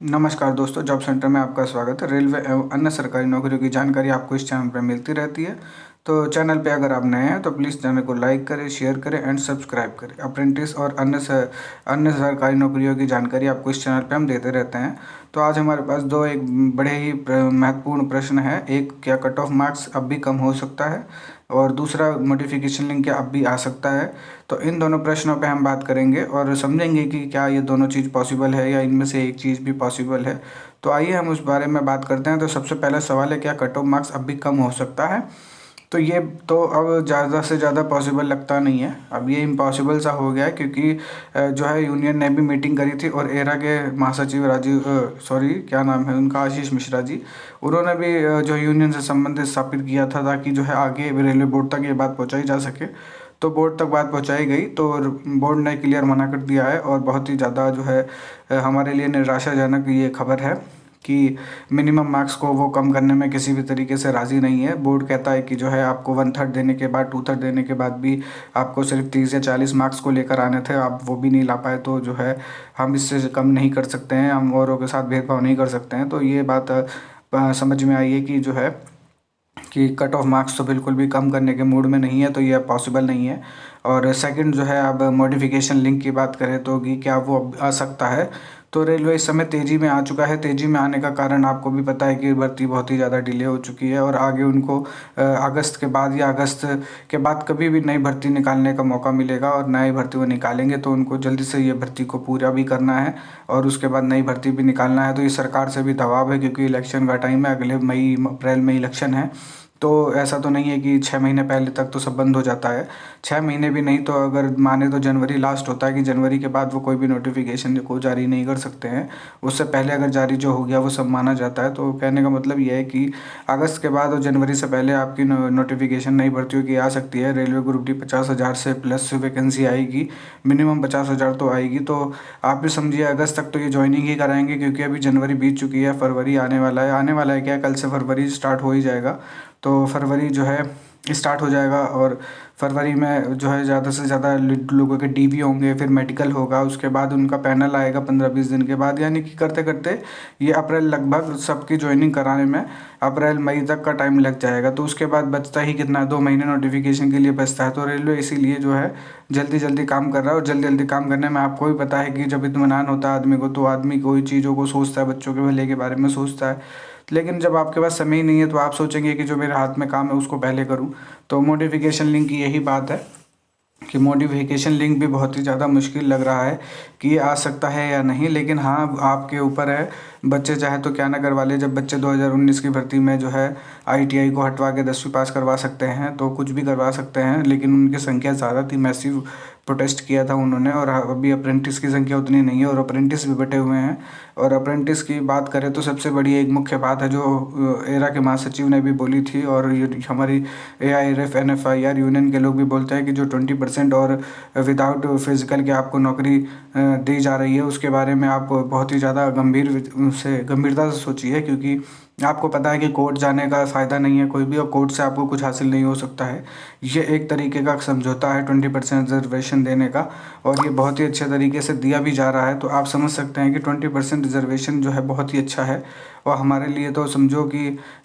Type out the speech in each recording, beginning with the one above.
नमस्कार दोस्तों, job centre में आपका स्वागत है। रेलवे एवं अन्य सरकारी नौकरियों की जानकारी आपको इस चैनल पर मिलती रहती है। तो चैनल पे अगर आप नए हैं तो प्लीज़ चैनल को लाइक करें, शेयर करें एंड सब्सक्राइब करें। अप्रेंटिस और अन्य सरकारी नौकरियों की जानकारी आपको इस चैनल पे हम देते रहते हैं। तो आज हमारे पास दो एक बड़े ही महत्वपूर्ण प्रश्न है। एक, क्या कट ऑफ मार्क्स अब भी कम हो सकता है, और दूसरा, मॉडिफिकेशन लिंक क्या अब भी आ सकता है। तो इन दोनों प्रश्नों पे हम बात करेंगे और समझेंगे कि क्या ये दोनों चीज़ पॉसिबल है या इनमें से एक चीज़ भी पॉसिबल है। तो आइए हम उस बारे में बात करते हैं। तो सबसे पहला सवाल है, क्या कट ऑफ मार्क्स अब भी कम हो सकता है। तो ये तो अब ज़्यादा से ज़्यादा पॉसिबल लगता नहीं है। अब ये इम्पॉसिबल सा हो गया है, क्योंकि जो है यूनियन ने भी मीटिंग करी थी और एरा के महासचिव क्या नाम है उनका, आशीष मिश्रा जी, उन्होंने भी जो यूनियन से संबंधित स्थापित किया था ताकि जो है आगे रेलवे बोर्ड तक ये बात पहुंचाई जा सके। तो बोर्ड तक बात पहुंचाई गई तो बोर्ड ने क्लियर मना कर दिया है, और बहुत ही ज़्यादा जो है हमारे लिए निराशाजनक ये खबर है कि मिनिमम मार्क्स को वो कम करने में किसी भी तरीके से राज़ी नहीं है। बोर्ड कहता है कि जो है आपको 1/3 देने के बाद, 2/3 देने के बाद भी आपको सिर्फ 30 या 40 मार्क्स को लेकर आने थे, आप वो भी नहीं ला पाए। तो जो है हम इससे कम नहीं कर सकते हैं, हम औरों के साथ भेदभाव नहीं कर सकते हैं। तो ये बात समझ में आई है कि जो है कि कट ऑफ मार्क्स तो बिल्कुल भी कम करने के मूड में नहीं है, तो ये पॉसिबल नहीं है। और सेकंड जो है, अब मॉडिफिकेशन लिंक की बात करें तो कि क्या वो अब आ सकता है। तो रेलवे इस समय तेज़ी में आ चुका है। तेज़ी में आने का कारण आपको भी पता है कि भर्ती बहुत ही ज़्यादा डिले हो चुकी है, और आगे उनको अगस्त के बाद या अगस्त के बाद कभी भी नई भर्ती निकालने का मौका मिलेगा, और नई भर्ती वो निकालेंगे तो उनको जल्दी से ये भर्ती को पूरा भी करना है और उसके बाद नई भर्ती भी निकालना है। तो ये सरकार से भी दबाव है, क्योंकि इलेक्शन का टाइम है, अगले अप्रैल में इलेक्शन है। तो ऐसा तो नहीं है कि 6 महीने पहले तक तो सब बंद हो जाता है। 6 महीने भी नहीं तो अगर माने तो जनवरी लास्ट होता है, कि जनवरी के बाद वो कोई भी नोटिफिकेशन को जारी नहीं कर सकते हैं। उससे पहले अगर जारी जो हो गया वो सब माना जाता है। तो कहने का मतलब ये है कि अगस्त के बाद और जनवरी से पहले आपकी नोटिफिकेशन नई भर्तियों की आ सकती है। रेलवे ग्रुप डी 50,000 से प्लस वैकेंसी आएगी, मिनिमम 50,000 तो आएगी। तो आप भी समझिए अगस्त तक तो ये ज्वाइनिंग ही कराएंगे, क्योंकि अभी जनवरी बीत चुकी है, फरवरी आने वाला है। आने वाला है क्या, कल से फरवरी स्टार्ट हो ही जाएगा। तो फरवरी जो है स्टार्ट हो जाएगा, और फरवरी में जो है ज़्यादा से ज़्यादा लोगों के डीवी होंगे, फिर मेडिकल होगा, उसके बाद उनका पैनल आएगा 15-20 दिन के बाद। यानी कि करते करते ये अप्रैल, लगभग सबकी ज्वाइनिंग कराने में अप्रैल मई तक का टाइम लग जाएगा। तो उसके बाद बचता ही कितना, 2 महीने नोटिफिकेशन के लिए बचता है। तो रेलवे इसीलिए जो है जल्दी जल्दी काम कर रहा है, और जल्दी जल्दी काम करने में आपको भी पता है कि जब इत्मीनान होता है आदमी को, तो आदमी कोई चीज़ों को सोचता है, बच्चों के भले के बारे में सोचता है। लेकिन जब आपके पास समय ही नहीं है तो आप सोचेंगे कि जो मेरे हाथ में काम है उसको पहले करूं। तो मॉडिफिकेशन लिंक की यही बात है कि मॉडिफिकेशन लिंक भी बहुत ही ज़्यादा मुश्किल लग रहा है कि ये आ सकता है या नहीं। लेकिन हाँ, आपके ऊपर है, बच्चे चाहे तो क्या ना करवा ले। जब बच्चे 2019 की भर्ती में जो है आईटीआई को हटवा के 10वीं पास करवा सकते हैं, तो कुछ भी करवा सकते हैं। लेकिन उनकी संख्या ज़्यादा थी, मैसिव प्रोटेस्ट किया था उन्होंने, और अभी अप्रेंटिस की संख्या उतनी नहीं है, और अप्रेंटिस भी बटे हुए हैं। और अप्रेंटिस की बात करें तो सबसे बड़ी एक मुख्य बात है जो एरा के महासचिव ने भी बोली थी, और ये हमारी AIRF NFIR यूनियन के लोग भी बोलते हैं कि जो 20% और विदाउट फिजिकल के आपको नौकरी दी जा रही है, उसके बारे में आप बहुत ही ज़्यादा गंभीरता से सोचिए। क्योंकि आपको पता है कि कोर्ट जाने का फ़ायदा नहीं है कोई भी, और कोर्ट से आपको कुछ हासिल नहीं हो सकता है। ये एक तरीके का समझौता है 20% रिजर्वेशन देने का, और ये बहुत ही अच्छे तरीके से दिया भी जा रहा है। तो आप समझ सकते हैं कि 20% रिजर्वेशन जो है बहुत ही अच्छा है, और हमारे लिए तो समझो कि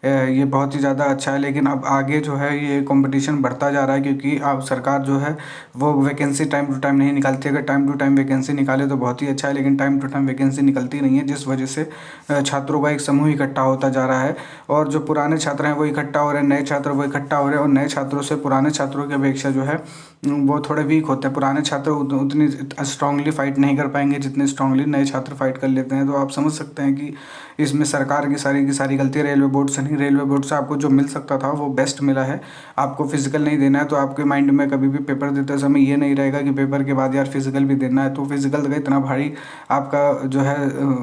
ये बहुत ही ज़्यादा अच्छा है। लेकिन अब आगे जो है ये कंपटीशन बढ़ता जा रहा है, क्योंकि अब सरकार जो है वो वैकेंसी टाइम टू टाइम नहीं निकालती। अगर टाइम टू टाइम वैकेंसी निकाले तो बहुत ही अच्छा है, लेकिन टाइम टू टाइम वैकेंसी निकलती नहीं है, जिस वजह से छात्रों का एक समूह इकट्ठा होता जा रहा है। और जो पुराने छात्र हैं वो इकट्ठा हो रहे हैं, नए छात्र वो इकट्ठा हो रहे हैं, और नए छात्रों से पुराने छात्रों की अपेक्षा जो है वो थोड़े वीक होते हैं। पुराने छात्र उतनी स्ट्रांगली फाइट नहीं कर पाएंगे जितने स्ट्रांगली नए छात्र फाइट कर लेते हैं। तो आप समझ सकते हैं कि इसमें सरकार की सारी गलती रेलवे बोर्ड से नहीं। रेलवे बोर्ड से आपको जो मिल सकता था वो बेस्ट मिला है। आपको फिजिकल नहीं देना है, तो आपके माइंड में कभी भी पेपर देते समय ये नहीं रहेगा कि पेपर के बाद यार फिजिकल भी देना है। तो फिजिकल का इतना भारी आपका जो है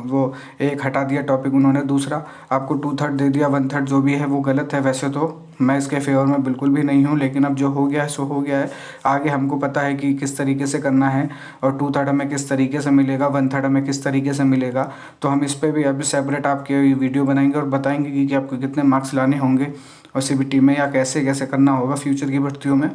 वो एक हटा दिया टॉपिक उन्होंने। दूसरा, आपको 2/3 दे दिया, 1/3 जो भी है वो गलत है। वैसे तो मैं इसके फेवर में बिल्कुल भी नहीं हूँ, लेकिन अब जो हो गया है सो हो गया है। आगे हमको पता है कि किस तरीके से करना है, और 2/3 हमें किस तरीके से मिलेगा, 1/3 हमें किस तरीके से मिलेगा। तो हम इस पर भी अभी सेपरेट आपके वीडियो बनाएंगे और बताएंगे कि आपको कितने मार्क्स लाने होंगे और CBT में, या कैसे कैसे करना होगा फ्यूचर की भर्तियों में।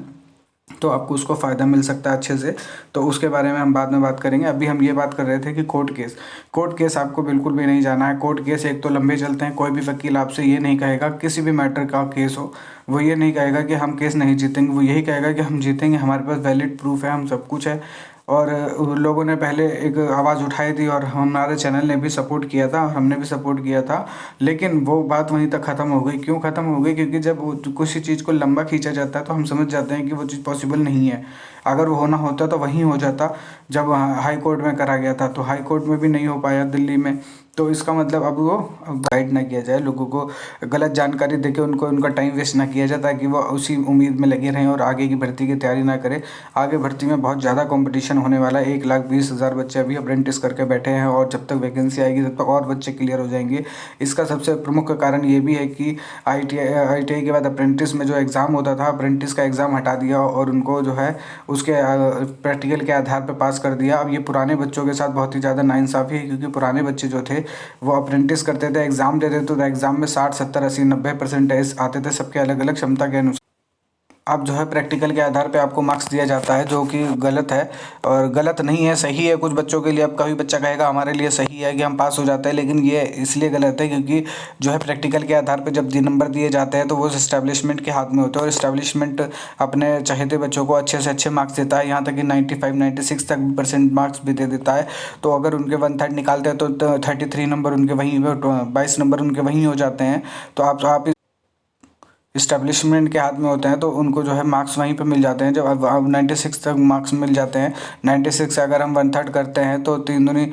तो आपको उसको फ़ायदा मिल सकता है अच्छे से। तो उसके बारे में हम बाद में बात करेंगे। अभी हम ये बात कर रहे थे कि कोर्ट केस आपको बिल्कुल भी नहीं जाना है। कोर्ट केस एक तो लंबे चलते हैं, कोई भी वकील आपसे ये नहीं कहेगा, किसी भी मैटर का केस हो, वो ये नहीं कहेगा कि हम केस नहीं जीतेंगे, वो यही कहेगा कि हम जीतेंगे, हमारे पास वैलिड प्रूफ है, हम सब कुछ है। और लोगों ने पहले एक आवाज़ उठाई थी और हमारे चैनल ने भी सपोर्ट किया था और हमने भी सपोर्ट किया था, लेकिन वो बात वहीं तक ख़त्म हो गई। क्यों ख़त्म हो गई? क्योंकि जब किसी चीज़ को लंबा खींचा जाता है तो हम समझ जाते हैं कि वो चीज़ पॉसिबल नहीं है। अगर वो होना होता तो वहीं हो जाता, जब हाई कोर्ट में करा गया था, तो हाई कोर्ट में भी नहीं हो पाया दिल्ली में। तो इसका मतलब अब वो गाइड ना किया जाए लोगों को, गलत जानकारी देके उनको उनका टाइम वेस्ट ना किया जाए, ताकि वो उसी उम्मीद में लगे रहें और आगे की भर्ती की तैयारी ना करें। आगे भर्ती में बहुत ज़्यादा कंपटीशन होने वाला है। 1,20,000 बच्चे अभी अप्रेंटिस करके बैठे हैं और जब तक वैकेंसी आएगी तब तक और बच्चे क्लियर हो जाएंगे। इसका सबसे प्रमुख कारण ये भी है कि ITI के बाद अप्रेंटिस में जो एग्ज़ाम होता था, अप्रेंटिस का एग्ज़ाम हटा दिया और उनको जो है उसके प्रैक्टिकल के आधार पर पास कर दिया। अब ये पुराने बच्चों के साथ बहुत ही ज़्यादा नाइंसाफ़ी है, क्योंकि पुराने बच्चे जो थे वो अप्रेंटिस करते थे, एग्ज़ाम देते थे, तो एग्ज़ाम में 60, 70, 80, 90% आते थे सबके अलग अलग क्षमता के अनुसार। अब जो है प्रैक्टिकल के आधार पे आपको मार्क्स दिया जाता है, जो कि गलत है। और गलत नहीं है, सही है कुछ बच्चों के लिए। अब कभी बच्चा कहेगा हमारे लिए सही है कि हम पास हो जाते हैं, लेकिन ये इसलिए गलत है क्योंकि जो है प्रैक्टिकल के आधार पे जब नंबर दिए जाते हैं तो वो इस्टेब्लिशमेंट के हाथ में होते हैं, और इस्टेब्लिशमेंट अपने चाहते बच्चों को अच्छे से अच्छे मार्क्स देता है, यहाँ तक कि 95, 96 तक % मार्क्स भी दे देता है। तो अगर उनके 1/3 निकालते हैं तो 33 नंबर उनके वहीं, 22 नंबर उनके वहीं हो जाते हैं। तो आप इस्टेब्लिशमेंट के हाथ में होते हैं तो उनको जो है मार्क्स वहीं पे मिल जाते हैं। जब अब 96 तक मार्क्स मिल जाते हैं, 96 से अगर हम 1/3 करते हैं तो 3 दूनी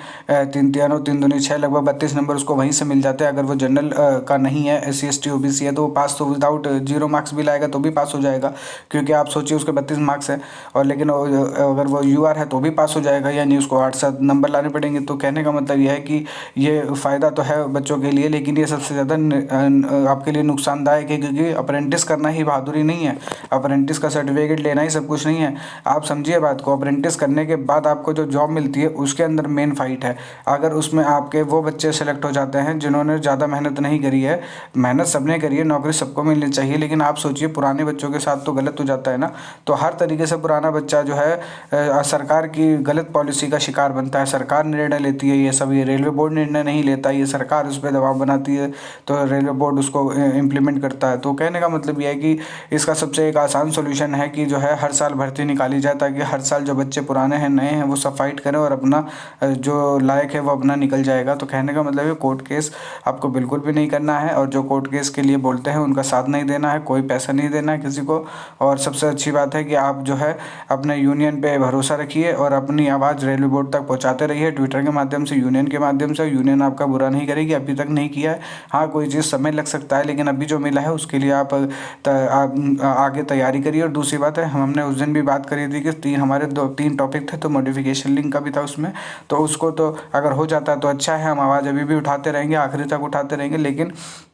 3 तियानो 3 दूनी 6, लगभग 32 नंबर उसको वहीं से मिल जाते हैं। अगर वो जनरल का नहीं है, SC ST OBC है, तो वो पास तो विदाउट 0 मार्क्स भी लाएगा तो भी पास हो जाएगा, क्योंकि आप सोचिए उसके 32 मार्क्स है। और लेकिन अगर वो UR है तो भी पास हो जाएगा, यानी उसको 8-7 नंबर लाने पड़ेंगे। तो कहने का मतलब यह है कि ये फ़ायदा तो है बच्चों के लिए, लेकिन ये सबसे ज़्यादा आपके लिए नुकसानदायक है, क्योंकि अप्रेंटिस करना ही बहादुरी नहीं है, अप्रेंटिस का सर्टिफिकेट लेना ही सब कुछ नहीं है। आप समझिए बात को, अप्रेंटिस करने के बाद आपको जो जॉब मिलती है उसके अंदर मेन फाइट है। अगर उसमें आपके वो बच्चे सेलेक्ट हो जाते हैं जिन्होंने ज़्यादा मेहनत नहीं करी है, मेहनत सबने करी है, नौकरी सबको मिलनी चाहिए, लेकिन आप सोचिए पुराने बच्चों के साथ तो गलत हो जाता है ना। तो हर तरीके से पुराना बच्चा जो है सरकार की गलत पॉलिसी का शिकार बनता है। सरकार निर्णय लेती है ये सब, ये रेलवे बोर्ड निर्णय नहीं लेता, ये सरकार उस पर दबाव बनाती है, तो रेलवे बोर्ड उसको इम्प्लीमेंट करता है। तो कहने का मतलब यह है कि इसका सबसे एक आसान सॉल्यूशन है कि जो है हर साल भर्ती निकाली जाए, ताकि हर साल जो बच्चे पुराने हैं नए हैं वो सब फाइट करें और अपना जो लायक है वो अपना निकल जाएगा। तो कहने का मतलब है कोर्ट केस आपको बिल्कुल भी नहीं करना है, और जो कोर्ट केस के लिए बोलते हैं उनका साथ नहीं देना है, कोई पैसा नहीं देना है किसी को। और सबसे अच्छी बात है कि आप जो है अपने यूनियन पे भरोसा रखिए और अपनी आवाज़ रेलवे बोर्ड तक पहुंचाते रहिए, ट्विटर के माध्यम से, यूनियन के माध्यम से। यूनियन आपका बुरा नहीं करेगी, अभी तक नहीं किया है। हाँ, कोई चीज़ समय लग सकता है, लेकिन अभी जो मिला है उसके लिए आप आगे तैयारी करिए। और दूसरी बात है, हमने उस दिन भी बात करी थी कि हमारे 2-3 टॉपिक थे, तो मॉडिफिकेशन लिंक का भी था उसमें, तो उसको तो अगर हो जाता है तो अच्छा है। हम आवाज़ अभी भी उठाते रहेंगे, आखिरी तक उठाते रहेंगे, लेकिन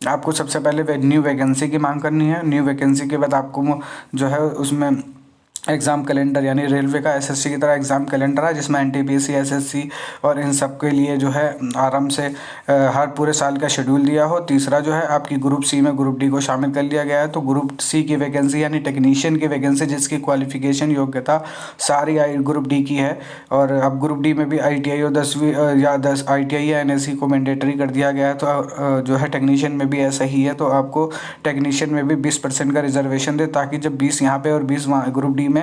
आपको सबसे पहले न्यू वैकेंसी की मांग करनी है। न्यू वैकेंसी के बाद आपको जो है उसमें एग्ज़ाम कैलेंडर, यानी रेलवे का SSC की तरह एग्ज़ाम कैलेंडर है, जिसमें NTPC, SSC और इन सब के लिए जो है आराम से हर पूरे साल का शेड्यूल दिया हो। तीसरा जो है आपकी ग्रुप C में ग्रुप D को शामिल कर लिया गया है। तो ग्रुप C की वैकेंसी यानी टेक्नीशियन की वैकेंसी, जिसकी क्वालिफिकेशन योग्यता सारी ग्रुप D की है। और अब ग्रुप D में भी ITI और 10वीं या 10 ITI या NSE को मैंडेटरी कर दिया गया है। तो जो है टेक्नीशियन में भी ऐसा ही है, तो आपको टेक्नीशियन में भी 20% का रिजर्वेशन दे, ताकि जब 20 यहाँ पे और 20 वहाँ ग्रुप D में,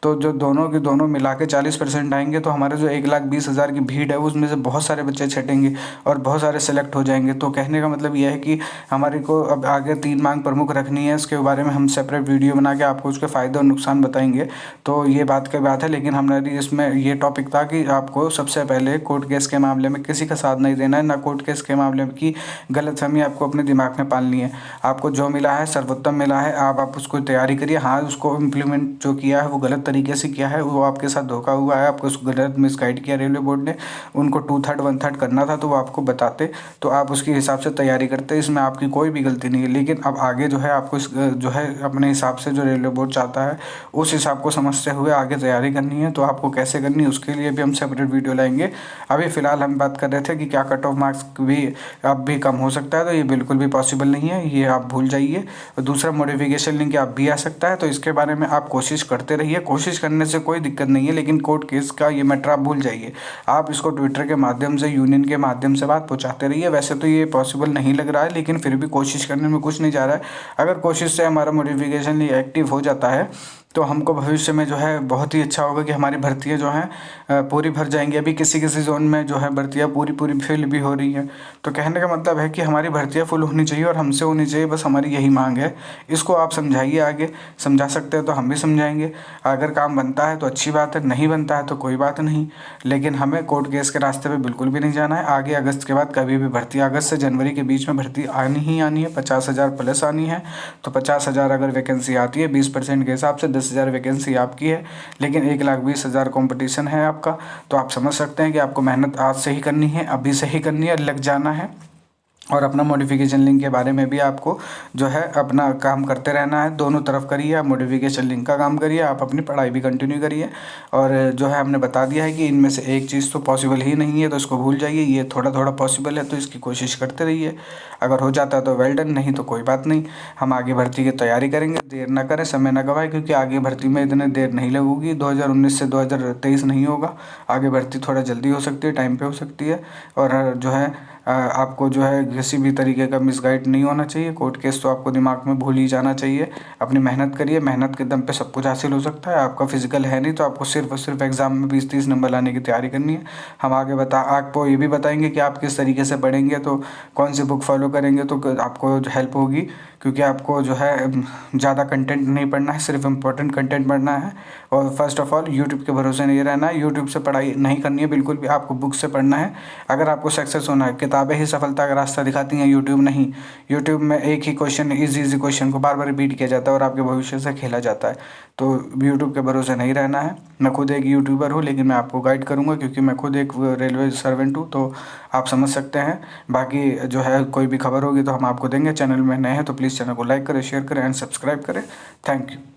तो जो दोनों के दोनों मिला के 40% आएंगे, तो हमारे जो 1,20,000 की भीड़ है उसमें से बहुत सारे बच्चे छटेंगे और बहुत सारे सेलेक्ट हो जाएंगे। तो कहने का मतलब यह है कि हमारे को अब आगे 3 मांग प्रमुख रखनी है, उसके बारे में हम सेपरेट वीडियो बना के आपको उसके फ़ायदे और नुकसान बताएंगे। तो ये बात की बात है, लेकिन हमारी इसमें ये टॉपिक था कि आपको सबसे पहले कोर्ट केस के मामले में किसी का साथ नहीं देना है, ना कोर्ट केस के मामले में की गलतफहमी आपको अपने दिमाग में पालनी है। आपको जो मिला है सर्वोत्तम मिला है, आप उसको तैयारी करिए। हाँ, उसको इम्प्लीमेंट जो किया है वो गलत तरीके से किया है, वो आपके साथ धोखा हुआ है, आपको गलत मिसगाइड किया रेलवे बोर्ड ने। उनको 2/3 1/3 करना था, तो वो आपको बताते, तो आप उसके हिसाब से तैयारी करते, इसमें आपकी कोई भी गलती नहीं है। लेकिन अब आगे जो है आपको जो है अपने हिसाब से जो रेलवे बोर्ड चाहता है उस हिसाब को समझते हुए आगे तैयारी करनी है। तो आपको कैसे करनी है उसके लिए भी हम सेपरेट वीडियो लाएंगे। अभी फ़िलहाल हम बात कर रहे थे कि क्या कट ऑफ मार्क्स भी अब भी कम हो सकता है, तो ये बिल्कुल भी पॉसिबल नहीं है, ये आप भूल जाइए। दूसरा, मॉडिफिकेशन लिंक आप भी आ सकता है, तो इसके बारे में आप कोशिश करते पढ़ते रहिए, कोशिश करने से कोई दिक्कत नहीं है, लेकिन कोर्ट केस का ये मैटर आप भूल जाइए। आप इसको ट्विटर के माध्यम से, यूनियन के माध्यम से बात पहुँचाते रहिए। वैसे तो ये पॉसिबल नहीं लग रहा है, लेकिन फिर भी कोशिश करने में कुछ नहीं जा रहा है। अगर कोशिश से हमारा मॉडिफिकेशन ये एक्टिव हो जाता है तो हमको भविष्य में जो है बहुत ही अच्छा होगा कि हमारी भर्तियाँ जो हैं पूरी भर जाएंगी। अभी किसी किसी जोन में जो है भर्तियाँ पूरी फिल भी हो रही हैं। तो कहने का मतलब है कि हमारी भर्तियाँ फुल होनी चाहिए और हमसे होनी चाहिए, बस हमारी यही मांग है। इसको आप समझाइए, आगे समझा सकते हैं तो हम भी समझाएंगे। अगर काम बनता है तो अच्छी बात है, नहीं बनता है तो कोई बात नहीं, लेकिन हमें कोर्ट केस के रास्ते पे बिल्कुल भी नहीं जाना है। आगे अगस्त के बाद कभी भी भर्ती, अगस्त से जनवरी के बीच में भर्ती आनी ही आनी है। 50,000 प्लस आनी है। तो 50,000 अगर वैकेंसी आती है 20% के हिसाब से 10,000 वैकेंसी आपकी है, लेकिन 1,20,000 कंपटीशन है आपका। तो आप समझ सकते हैं कि आपको मेहनत आज से ही करनी है, अभी से ही करनी है, लग जाना है। और अपना मॉडिफिकेशन लिंक के बारे में भी आपको जो है अपना काम करते रहना है। दोनों तरफ करिए, आप मॉडिफिकेशन लिंक का काम करिए, आप अपनी पढ़ाई भी कंटिन्यू करिए। और जो है हमने बता दिया है कि इनमें से एक चीज़ तो पॉसिबल ही नहीं है, तो इसको भूल जाइए। ये थोड़ा थोड़ा पॉसिबल है, तो इसकी कोशिश करते रहिए। अगर हो जाता है तो वेल डन, नहीं तो कोई बात नहीं, हम आगे भर्ती की तैयारी करेंगे। देर ना करें, समय ना गवाएं, क्योंकि आगे भर्ती में इतने देर नहीं लगेगी। 2019 से 2023 नहीं होगा, आगे भर्ती थोड़ा जल्दी हो सकती है, टाइम पे हो सकती है। और जो है आपको जो है किसी भी तरीके का मिसगाइड नहीं होना चाहिए। कोर्ट केस तो आपको दिमाग में भूल ही जाना चाहिए। अपनी मेहनत करिए, मेहनत के दम पे सब कुछ हासिल हो सकता है। आपका फिजिकल है नहीं, तो आपको सिर्फ और सिर्फ एग्जाम में 20-30 नंबर लाने की तैयारी करनी है। हम आगे आपको ये भी बताएंगे कि आप किस तरीके से पढ़ेंगे, तो कौन सी बुक फॉलो करेंगे तो आपको हेल्प होगी, क्योंकि आपको जो है ज़्यादा कंटेंट नहीं पढ़ना है, सिर्फ इम्पोर्टेंट कंटेंट पढ़ना है। और फर्स्ट ऑफ ऑल यूट्यूब के भरोसे नहीं रहना है, यूट्यूब से पढ़ाई नहीं करनी है बिल्कुल भी, आपको बुक से पढ़ना है। अगर आपको सक्सेस होना है, किताबें ही सफलता का रास्ता दिखाती हैं, यूट्यूब नहीं। यूट्यूब में एक ही क्वेश्चन, इजी क्वेश्चन को बार बार रिपीट किया जाता है और आपके भविष्य से खेला जाता है। तो यूट्यूब के भरोसे नहीं रहना है। मैं खुद एक यूट्यूबर हूँ, लेकिन मैं आपको गाइड करूँगा, क्योंकि मैं खुद एक रेलवे सर्वेंट हूँ, तो आप समझ सकते हैं। बाकी जो है कोई भी खबर होगी तो हम आपको देंगे। चैनल में नए हैं तो प्लीज़ चैनल को लाइक करें, शेयर करें एंड सब्सक्राइब करें। Thank you.